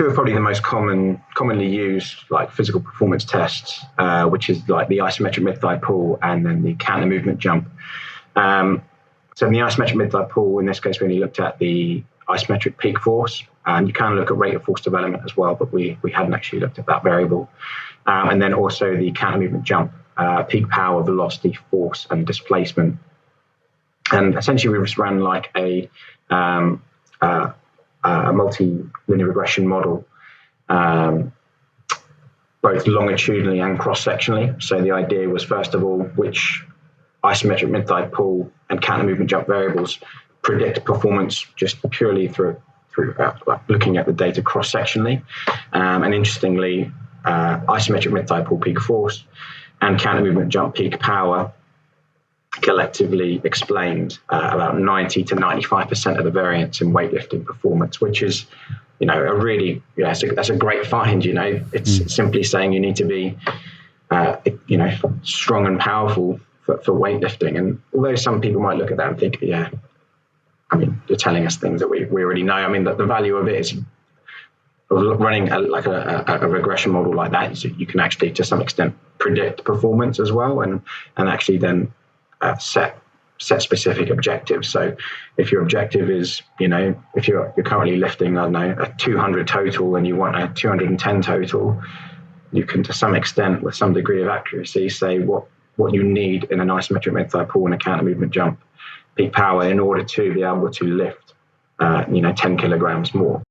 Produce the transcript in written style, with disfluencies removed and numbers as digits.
two are probably the most commonly used like physical performance tests, which is like the isometric mid-thigh pull and then the counter movement jump. So in the isometric mid-thigh pull, in this case, we only looked at the isometric peak force, and you can look at rate of force development as well, but we hadn't actually looked at that variable. And then also the counter movement jump, peak power, velocity, force, and displacement. And essentially, we just ran like a multi-linear regression model, both longitudinally and cross-sectionally. So the idea was, first of all, which isometric mid-thigh pull and counter movement jump variables predict performance just purely through like looking at the data cross-sectionally. And interestingly, isometric mid-thigh pull peak force and counter movement jump peak power collectively explained about 90 to 95% of the variance in weightlifting performance, which is, a really, that's a great find. It's simply saying you need to be, strong and powerful for weightlifting. And although some people might look at that and think, you're telling us things that we already know. I mean, the value of it is running a regression model like that. So you can actually, to some extent, predict performance as well, and actually then set specific objectives. So if your objective is, if you're currently lifting, I don't know, a 200 total and you want a 210 total, you can, to some extent, with some degree of accuracy, say what you need in an isometric mid-thigh pull and a counter movement jump peak power in order to be able to lift 10 kilograms more.